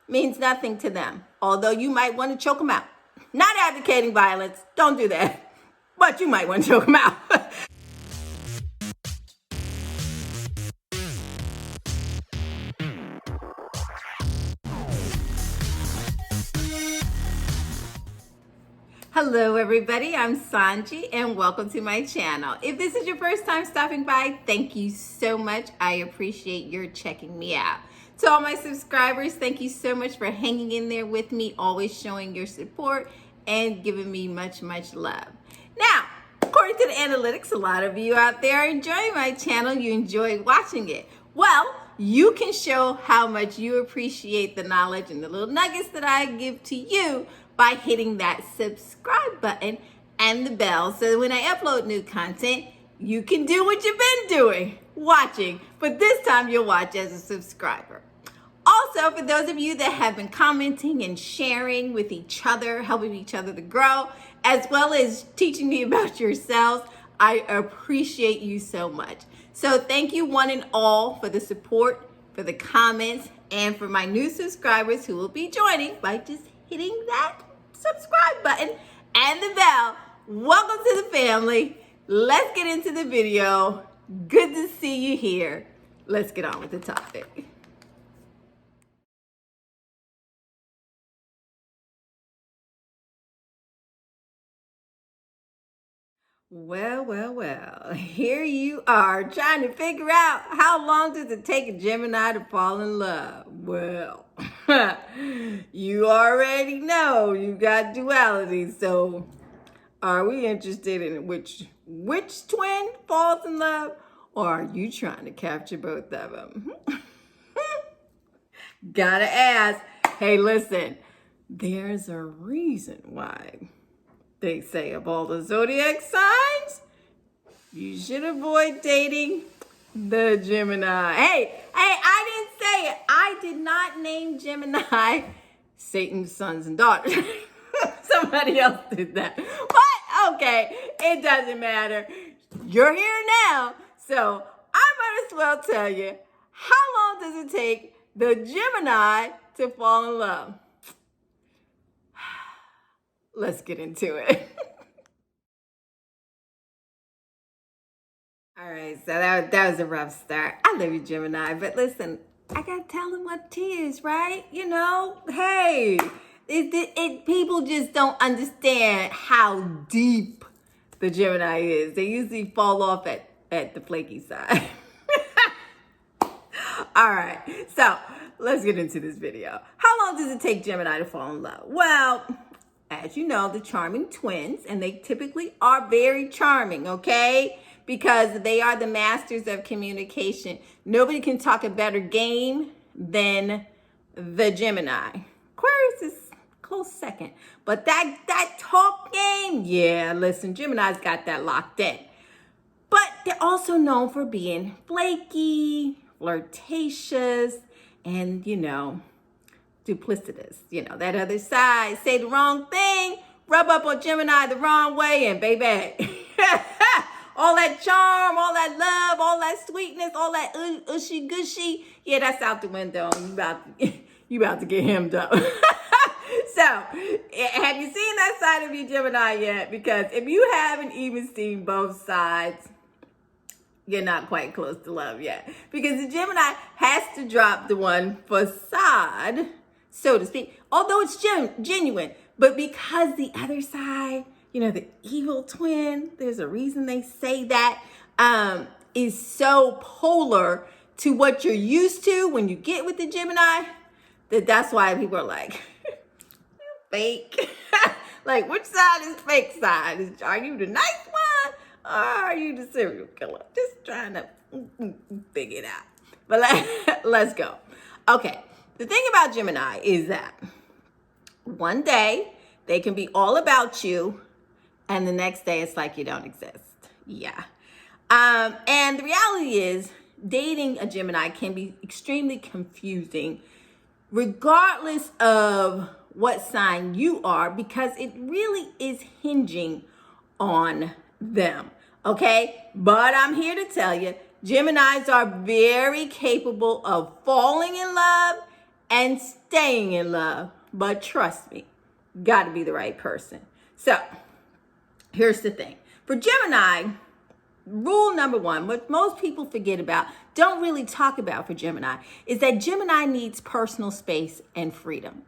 means nothing to them, although you might want to choke them out. Not advocating violence, don't do that, but you might want to choke them out. Hello everybody, I'm Sohnjee and welcome to my channel. If this is your first time stopping by, thank you so much. I appreciate your checking me out. To all my subscribers, thank you so much for hanging in there with me, always showing your support and giving me much love. Now, according to the analytics, a lot of you out there are enjoying my channel. You enjoy watching it. Well, you can show how much you appreciate the knowledge and the little nuggets that I give to you by hitting that subscribe button and the bell so that when I upload new content, you can do what you've been doing, watching, but this time you'll watch as a subscriber. Also, for those of you that have been commenting and sharing with each other, helping each other to grow, as well as teaching me about yourselves, I appreciate you so much. So thank you one and all for the support, for the comments, and for my new subscribers who will be joining by just hitting that subscribe button and the bell. Welcome to the family. Let's get into the video. Good to see you here. Let's get on with the topic. Well, here you are trying to figure out how long does it take a Gemini to fall in love. Well, you already know you got duality, so are we interested in which twin falls in love, or are you trying to capture both of them? Gotta ask. Hey, listen, there's a reason why they say of all the zodiac signs, you should avoid dating the Gemini. Hey, I didn't say it. I did not name Gemini Satan's sons and daughters. Somebody else did that. But okay, it doesn't matter. You're here now. So I might as well tell you, how long does it take the Gemini to fall in love? Let's get into it. All right, so that was a rough start. I love you, Gemini, but listen, I gotta tell them what it is, right? You know, hey, people just don't understand how deep the Gemini is. They usually fall off at the flaky side. All right, so let's get into this video. How long does it take Gemini to fall in love? Well, as you know, the charming twins, and they typically are very charming, okay? Because they are the masters of communication. Nobody can talk a better game than the Gemini. Aquarius is close second. But that talk game, yeah, listen, Gemini's got that locked in. But they're also known for being flaky, flirtatious, and, you know, duplicitous. You know, that other side, say the wrong thing, rub up on Gemini the wrong way, and baby, all that charm, all that love, all that sweetness, all that ushy gushy, yeah, that's out the window. You about to get hemmed up. So, have you seen that side of your Gemini yet? Because if you haven't even seen both sides, you're not quite close to love yet. Because the Gemini has to drop the one facade, so to speak, although it's genuine. But because the other side, you know, the evil twin, there's a reason they say that, is so polar to what you're used to when you get with the Gemini, that's why people are like, fake. Like, which side is fake side? Are you the nice one, or are you the serial killer? Just trying to figure it out. But let's go. Okay, the thing about Gemini is that one day they can be all about you, and the next day it's like you don't exist. Yeah. And the reality is, dating a Gemini can be extremely confusing, regardless of what sign you are, because it really is hinging on them. Okay? But I'm here to tell you, Geminis are very capable of falling in love and staying in love. But trust me, got to be the right person. So here's the thing. For Gemini, rule number one, what most people forget about, don't really talk about for Gemini, is that Gemini needs personal space and freedom.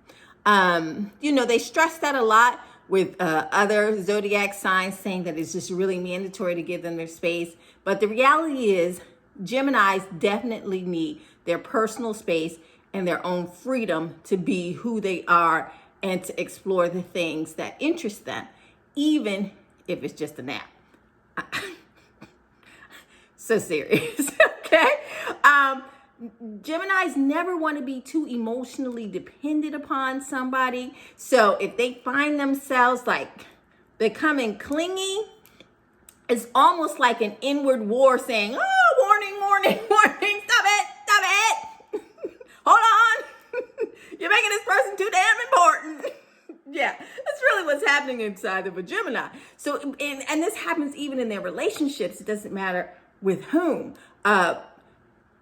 They stress that a lot with other zodiac signs, saying that it's just really mandatory to give them their space. But the reality is, Geminis definitely need their personal space and their own freedom to be who they are and to explore the things that interest them, even if it's just a nap. So serious, okay? Geminis never want to be too emotionally dependent upon somebody. So if they find themselves like becoming clingy, it's almost like an inward war saying, oh, warning, warning, warning, stop it, hold on. You're making this person too damn important. Yeah, that's really what's happening inside of a Gemini. So, and this happens even in their relationships. It doesn't matter with whom.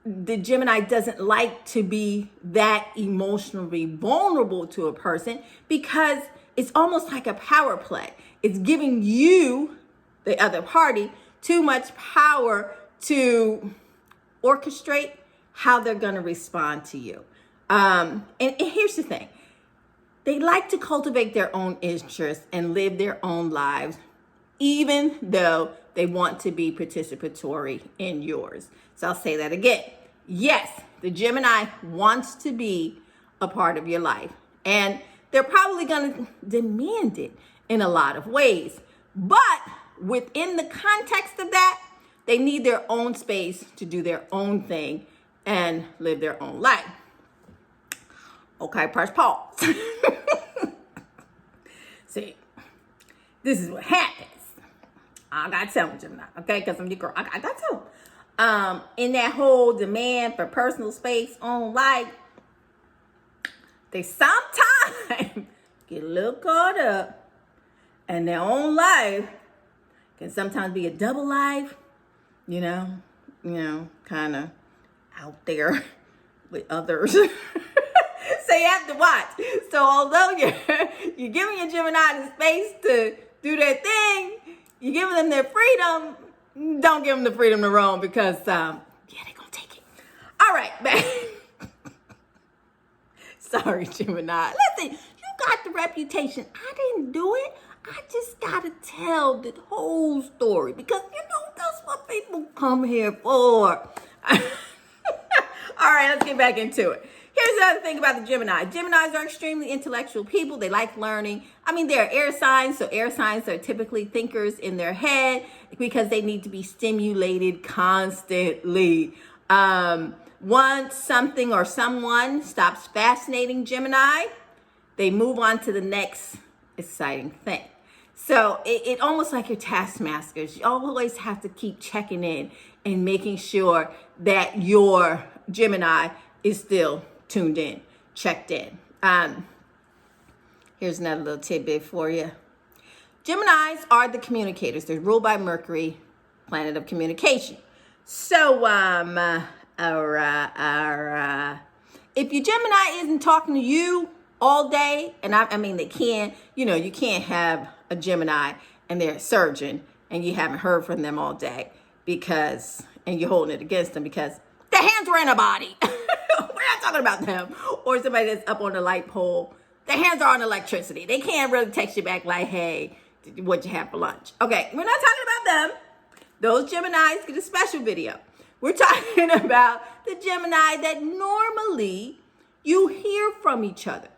The Gemini doesn't like to be that emotionally vulnerable to a person because it's almost like a power play. It's giving you, the other party, too much power to orchestrate how they're going to respond to you. And here's the thing. They like to cultivate their own interests and live their own lives, even though they want to be participatory in yours. So I'll say that again. Yes, the Gemini wants to be a part of your life, and they're probably going to demand it in a lot of ways. But within the context of that, they need their own space to do their own thing and live their own life. Okay, press pause. See, this is what happens. I gotta tell them, Gemini, okay? Because I'm your girl. I gotta tell them. In that whole demand for personal space, own life, they sometimes get a little caught up, and their own life can sometimes be a double life, kind of out there with others. So you have to watch. So although you're giving your Gemini the space to do their thing, you're giving them their freedom, don't give them the freedom to roam because, they're going to take it. All right, back. Sorry, Gemini. Listen, you got the reputation. I didn't do it. I just got to tell the whole story because, that's what people come here for. All right, let's get back into it. Here's the other thing about the Gemini. Geminis are extremely intellectual people. They like learning. They're air signs, so air signs are typically thinkers in their head because they need to be stimulated constantly. Once something or someone stops fascinating Gemini, they move on to the next exciting thing. So it almost like your taskmasters. You always have to keep checking in and making sure that your Gemini is still tuned in, checked in. Here's another little tidbit for you. Geminis are the communicators. They're ruled by Mercury, planet of communication. So, if your Gemini isn't talking to you all day, and they can, you can't have a Gemini and they're a surgeon and you haven't heard from them all day and you're holding it against them because their hands were in a body. We're not talking about them. Or somebody that's up on the light pole. Their hands are on electricity. They can't really text you back like, hey, what'd you have for lunch? Okay, we're not talking about them. Those Geminis get a special video. We're talking about the Gemini that normally you hear from each other.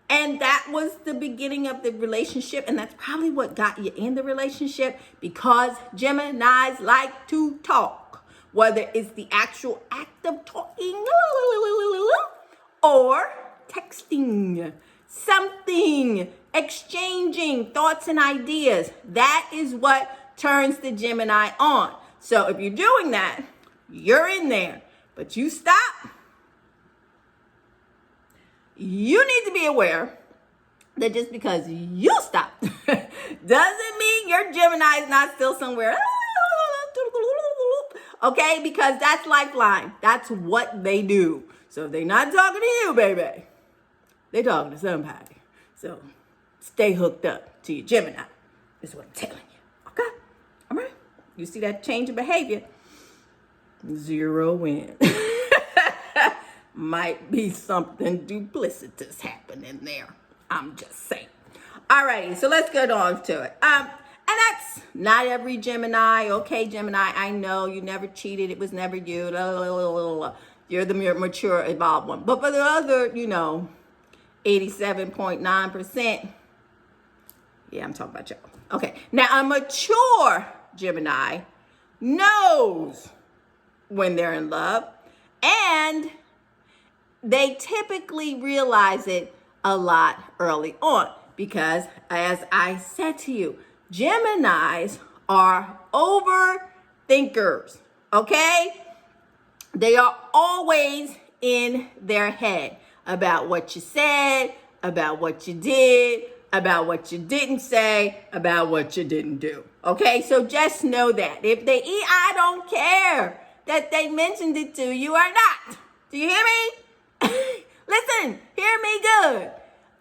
And that was the beginning of the relationship. And that's probably what got you in the relationship because Geminis like to talk. Whether it's the actual act of talking or texting, something, exchanging thoughts and ideas. That is what turns the Gemini on. So if you're doing that, you're in there. But you stop. You need to be aware that just because you stop doesn't mean your Gemini is not still somewhere. Okay, because that's lifeline. That's what they do. So if they're not talking to you, baby, They're talking to somebody. So stay hooked up to your Gemini, is what I'm telling you. Okay? All right? You see that change in behavior? Zero in. Might be something duplicitous happening there. I'm just saying. Alrighty, so let's get on to it. And that's not every Gemini. Okay, Gemini, I know you never cheated. It was never you. You're the mature, evolved one. But for the other, 87.9%, yeah, I'm talking about y'all. Okay, now a mature Gemini knows when they're in love, and they typically realize it a lot early on because, as I said to you, Geminis are overthinkers, okay? They are always in their head about what you said, about what you did, about what you didn't say, about what you didn't do, okay? So just know that. If they eat, I don't care that they mentioned it to you or not. Do you hear me? Listen, hear me good.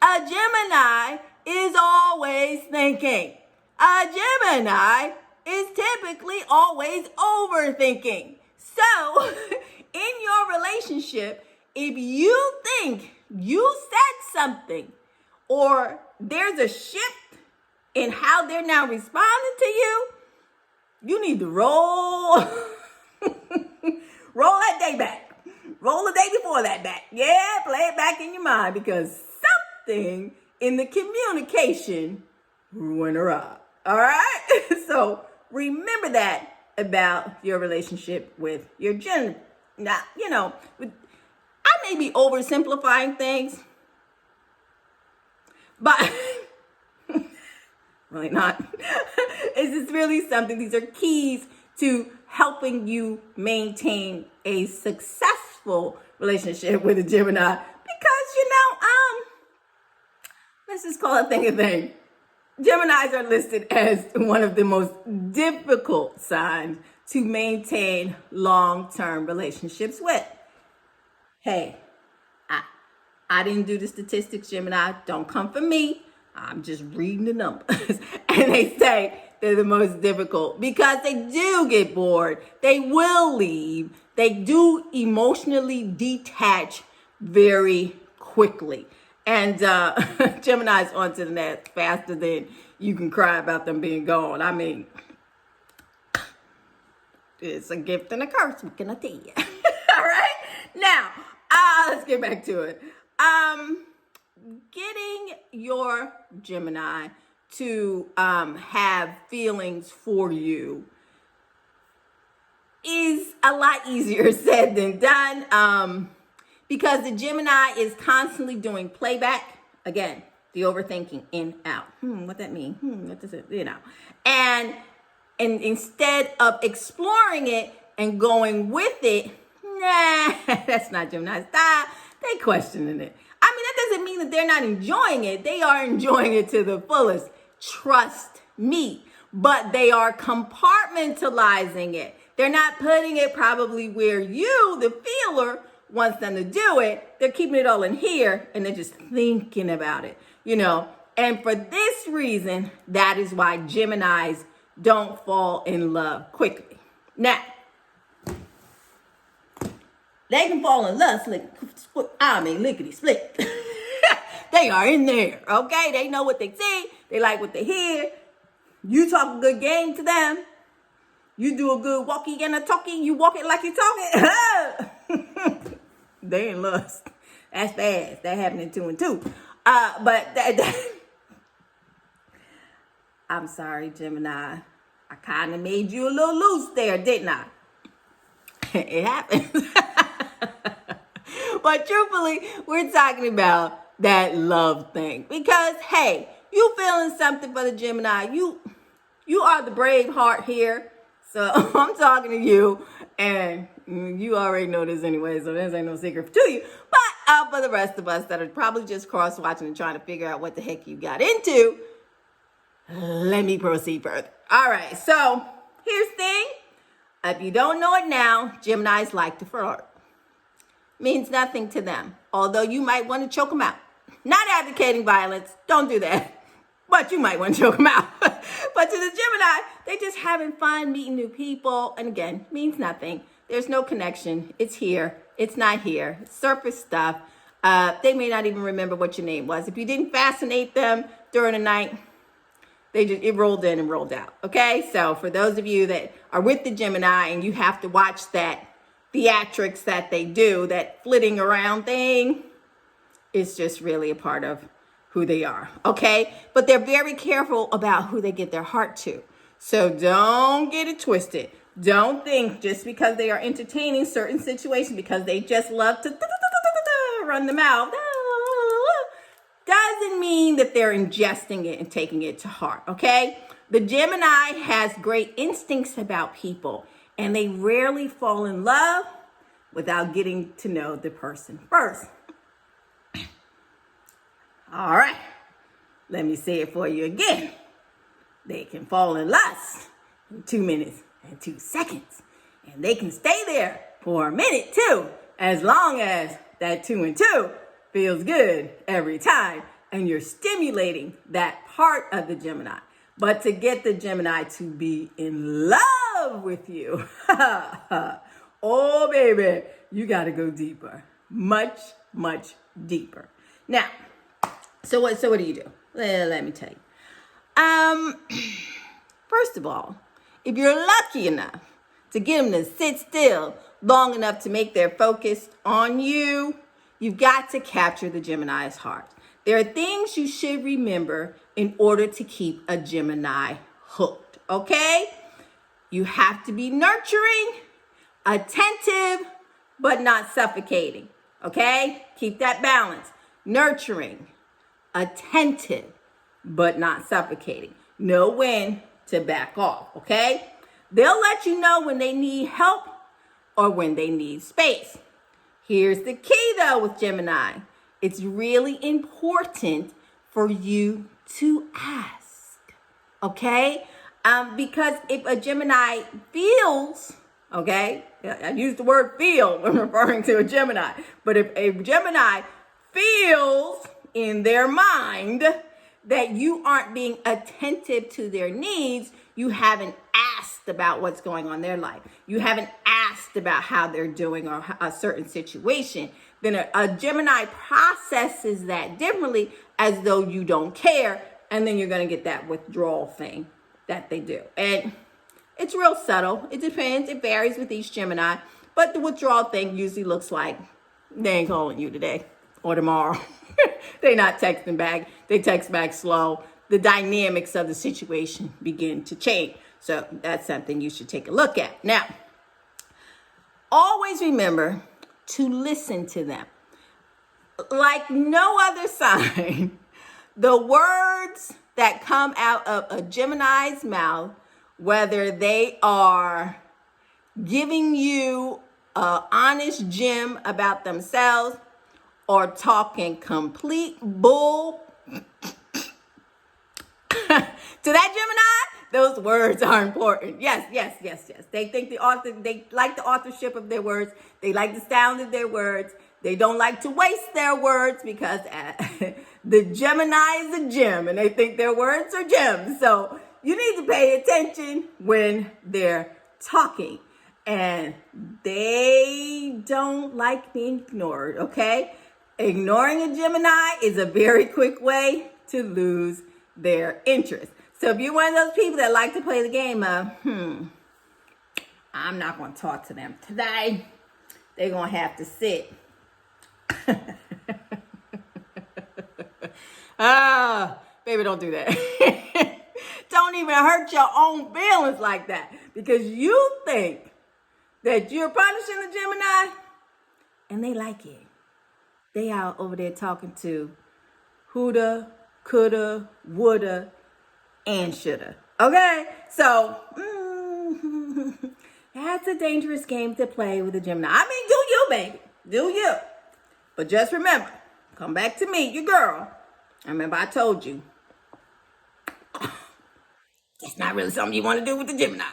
A Gemini is always thinking. A Gemini is typically always overthinking. So, in your relationship, if you think you said something or there's a shift in how they're now responding to you, you need to roll that day back. Roll the day before that back. Yeah, play it back in your mind because something in the communication went awry. All right? So remember that about your relationship with your Gemini. Now, I may be oversimplifying things, but really not. It's just really something. These are keys to helping you maintain a successful relationship with a Gemini because, let's just call a thing a thing. Geminis are listed as one of the most difficult signs to maintain long-term relationships with. Hey, I didn't do the statistics, Gemini. Don't come for me. I'm just reading the numbers. And they say they're the most difficult because they do get bored. They will leave. They do emotionally detach very quickly. And Gemini's onto the net faster than you can cry about them being gone. I mean, it's a gift and a curse. What can I tell you? All right. Now, let's get back to it. Getting your Gemini to have feelings for you is a lot easier said than done because the Gemini is constantly doing playback. Again, the overthinking in, out. What that mean? What does it, And instead of exploring it and going with it, nah, that's not Gemini style. They questioning it. I mean, that doesn't mean that they're not enjoying it. They are enjoying it to the fullest. Trust me. But they are compartmentalizing it. They're not putting it probably where you, the feeler, wants them to do it. They're keeping it all in here and they're just thinking about it, And for this reason, that is why Geminis don't fall in love quickly. Now, they can fall in love, lickety split. They are in there, okay? They know what they see. They like what they hear. You talk a good game to them. You do a good walkie and a talkie. You walk it like you talking. They in lust. That's fast. That happening 2 and 2. But I'm sorry, Gemini. I kind of made you a little loose there, didn't I? It happens. But truthfully, we're talking about that love thing. Because, hey, you feeling something for the Gemini. You are the brave heart here. So I'm talking to you. And you already know this anyway, so this ain't no secret to you. But for the rest of us that are probably just cross-watching and trying to figure out what the heck you got into, let me proceed further. All right, so here's the thing. If you don't know it now, Geminis like to flirt. Means nothing to them, although you might want to choke them out. Not advocating violence. Don't do that. But you might want to choke them out. But to the Gemini, they just having fun, meeting new people. And again, means nothing. There's no connection. It's here. It's not here. Surface stuff. They may not even remember what your name was. If you didn't fascinate them during the night, it rolled in and rolled out. Okay? So for those of you that are with the Gemini and you have to watch that theatrics that they do, that flitting around thing, it's just really a part of who they are. Okay? But they're very careful about who they get their heart to. So don't get it twisted. Don't think just because they are entertaining certain situations, because they just love to run the mouth, doesn't mean that they're ingesting it and taking it to heart, okay? The Gemini has great instincts about people, and they rarely fall in love without getting to know the person first. All right, let me say it for you again. They can fall in lust in 2 minutes and 2 seconds, and they can stay there for a minute too, as long as that 2 and 2 feels good every time, and you're stimulating that part of the Gemini. But to get the Gemini to be in love with you, oh baby, you got to go deeper, much, much deeper. Now, so what do you do? Let me tell you. First of all, if you're lucky enough to get them to sit still long enough to make their focus on you, you've got to capture the Gemini's heart. There are things you should remember in order to keep a Gemini hooked, okay? You have to be nurturing, attentive, but not suffocating, okay? Keep that balance. Nurturing, attentive, but not suffocating. Know when to back off, okay? They'll let you know when they need help or when they need space. Here's the key though with Gemini. It's really important for you to ask, okay? Because if a Gemini feels, okay, I use the word feel when referring to a Gemini, but if a Gemini feels in their mind that you aren't being attentive to their needs, you haven't asked about what's going on in their life, you haven't asked about how they're doing or a certain situation, then a Gemini processes that differently, as though you don't care, and then you're going to get that withdrawal thing that they do. And it's real subtle. It depends. It varies with each Gemini, but the withdrawal thing usually looks like they ain't calling you today or tomorrow. They're not texting back. They text back slow. The dynamics of the situation begin to change. So that's something you should take a look at. Now, always remember to listen to them. Like no other sign, the words that come out of a Gemini's mouth, whether they are giving you an honest gem about themselves or talking complete bull to that Gemini, those words are important. Yes. They think they like the authorship of their words. They like the sound of their words. They don't like to waste their words because the Gemini is a gem and they think their words are gems. So you need to pay attention when they're talking. And they don't like being ignored, okay? Ignoring a Gemini is a very quick way to lose their interest. So if you're one of those people that like to play the game of, I'm not going to talk to them today, they're going to have to sit. Baby, don't do that. Don't even hurt your own feelings like that, because you think that you're punishing the Gemini and they like it. They out over there talking to whoulda, coulda, woulda, and shoulda. Okay? So, that's a dangerous game to play with a Gemini. I mean, do you, baby. Do you. But just remember, come back to me, your girl. Remember, I told you, it's not really something you want to do with the Gemini.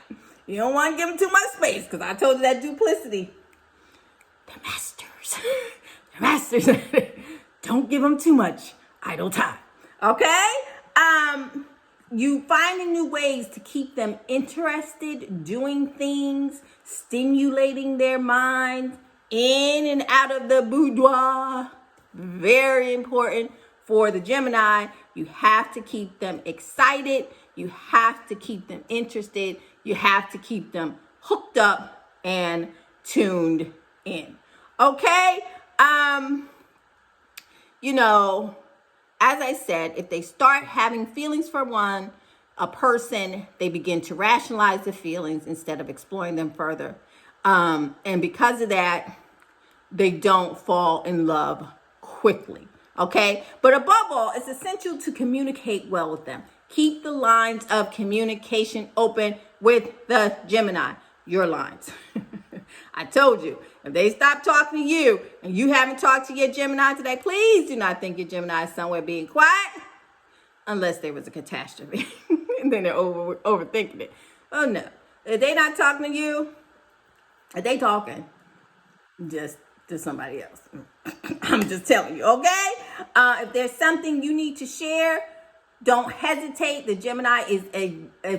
You don't want to give them too much space, because I told you that duplicity. They're masters. They're masters. Don't give them too much. idle time. Okay? You finding new ways to keep them interested, doing things, stimulating their minds in and out of the boudoir. Very important for the Gemini. You have to keep them excited. You have to keep them interested. You have to keep them hooked up and tuned in. Okay? You know, as I said, if they start having feelings for a person, they begin to rationalize the feelings instead of exploring them further. And because of that, they don't fall in love quickly. Okay? But above all, it's essential to communicate well with them. Keep the lines of communication open with the Gemini, your lines. I told you, if they stop talking to you and you haven't talked to your Gemini today, please do not think your Gemini is somewhere being quiet unless there was a catastrophe and then they're overthinking it. Oh no. If they're not talking to you, if they talking just to somebody else. I'm just telling you, okay? If there's something you need to share, don't hesitate. The Gemini is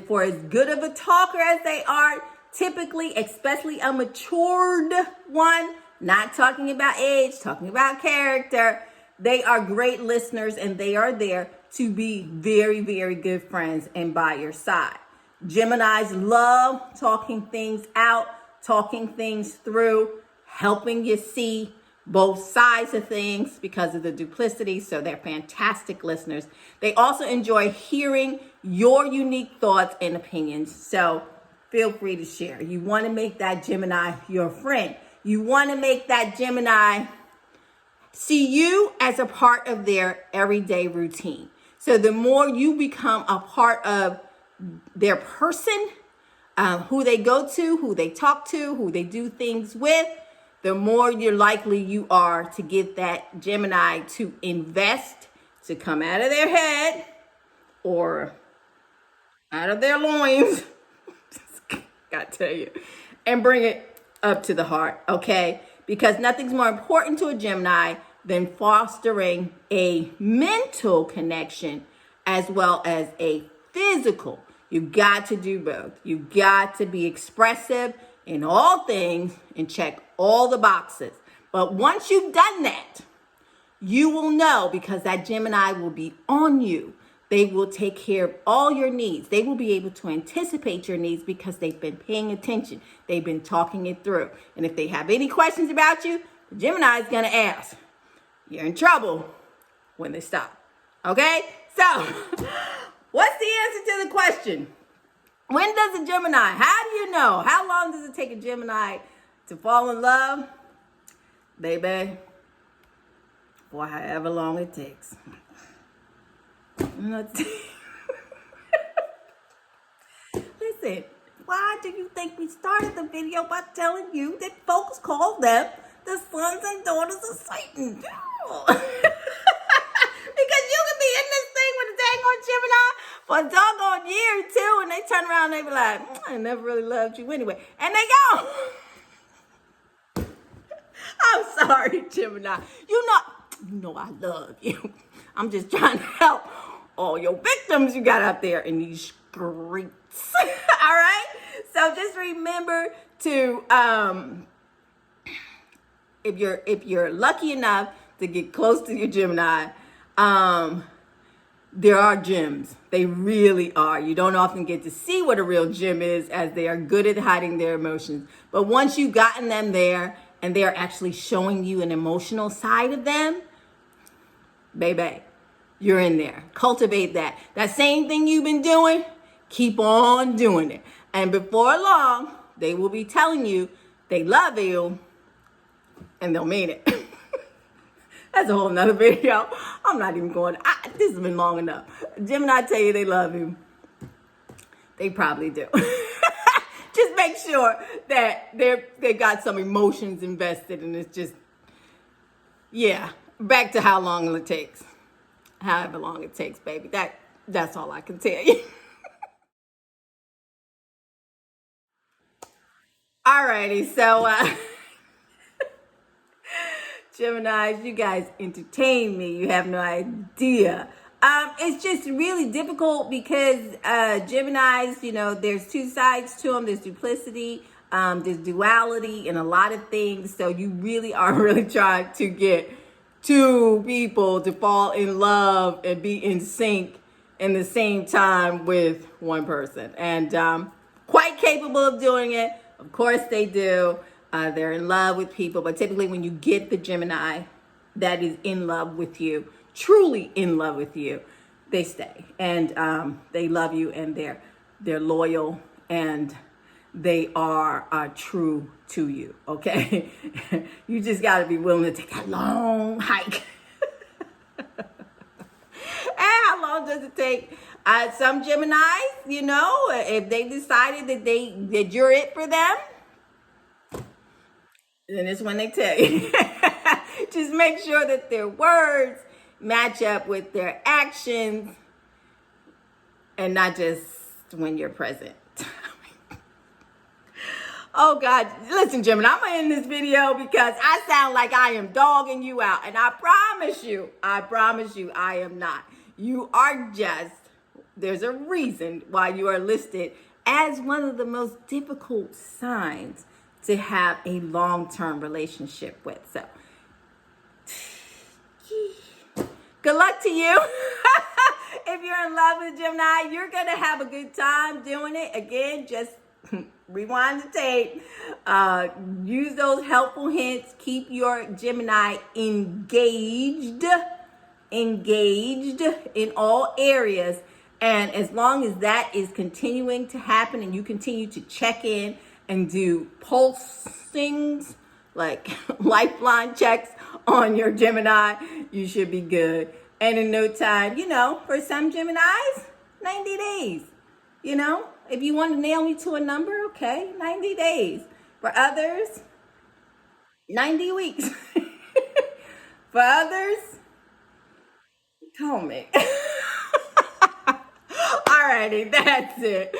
for as good of a talker as they are, typically, especially a matured one, not talking about age, talking about character. They are great listeners and they are there to be very, very good friends and by your side. Geminis love talking things out, talking things through, helping you see both sides of things because of the duplicity. So they're fantastic listeners. They also enjoy hearing your unique thoughts and opinions. So feel free to share. You want to make that Gemini your friend. You want to make that Gemini see you as a part of their everyday routine. So the more you become a part of their person, who they go to, who they talk to, who they do things with, the more you're likely you are to get that Gemini to invest, to come out of their head or out of their loins, gotta tell you, and bring it up to the heart, okay? Because nothing's more important to a Gemini than fostering a mental connection as well as a physical. You got to do both. You got to be expressive in all things and check all the boxes. But once you've done that, you will know because that Gemini will be on you. They will take care of all your needs. They will be able to anticipate your needs because they've been paying attention. They've been talking it through. And if they have any questions about you, the Gemini is going to ask. You're in trouble when they stop. Okay? So, what's the answer to the question? When does a Gemini, how do you know? How long does it take a Gemini to fall in love? Baby, for however long it takes. Listen, why do you think we started the video by telling you that folks call them the sons and daughters of Satan? Because you can be in this thing with a dang on Gemini for a doggone year or two, and they turn around and they be like, I never really loved you anyway. And they go. I'm sorry, Gemini. You know I love you. I'm just trying to help all your victims you got out there in these streets. All right? So just remember to, if you're lucky enough to get close to your Gemini, there are gems. They really are. You don't often get to see what a real gem is, as they are good at hiding their emotions. But once you've gotten them there and they're actually showing you an emotional side of them, baby, you're in there. Cultivate that. That same thing you've been doing, keep on doing it. And before long, they will be telling you they love you, and they'll mean it. That's a whole nother video. I'm not even going. This has been long enough. Gemini tell you they love you. They probably do. Just make sure that they got some emotions invested, and it's just, yeah. Back to how long it takes. However long it takes, baby. That's all I can tell you. Alrighty, so Geminis, you guys entertain me. You have no idea. It's just really difficult because Geminis, you know, there's two sides to them. There's duplicity, there's duality, and a lot of things. So you really are really trying to get two people to fall in love and be in sync in the same time with one person. And quite capable of doing it. Of course they do. They're in love with people, but typically when you get the Gemini that is in love with you, truly in love with you, they stay and they love you, and they're loyal, and they are true to you. Okay, you just got to be willing to take that long hike. And how long does it take? Some Geminis, you know, if they decided that you're it for them, then it's when they tell you. Just make sure that their words match up with their actions, and not just when you're present. Oh God, listen, Gemini, I'm gonna end this video because I sound like I am dogging you out, and I promise you, I am not. You are just, there's a reason why you are listed as one of the most difficult signs to have a long-term relationship with. So, good luck to you. If you're in love with Gemini, you're gonna have a good time doing it. Again, just rewind the tape. Use those helpful hints. Keep your Gemini engaged in all areas. And as long as that is continuing to happen and you continue to check in and do pulsings, like lifeline checks on your Gemini, you should be good. And in no time, you know, for some Geminis, 90 days. You know, if you want to nail me to a number, okay, 90 days. For others, 90 weeks. For others, call me. Alrighty, that's it.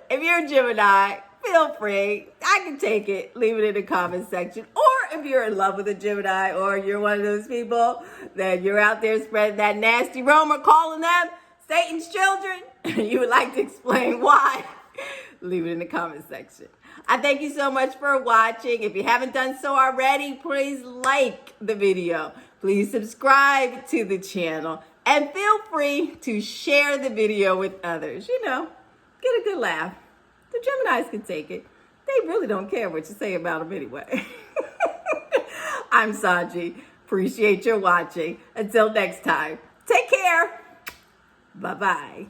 If you're a Gemini, feel free. I can take it. Leave it in the comment section. Or if you're in love with a Gemini, or you're one of those people that you're out there spreading that nasty rumor, calling them Satan's children, you would like to explain why, leave it in the comment section. I thank you so much for watching. If you haven't done so already, please like the video. Please subscribe to the channel. And feel free to share the video with others. You know, get a good laugh. The Geminis can take it. They really don't care what you say about them anyway. I'm Sohnjee. Appreciate your watching. Until next time, take care. Bye-bye.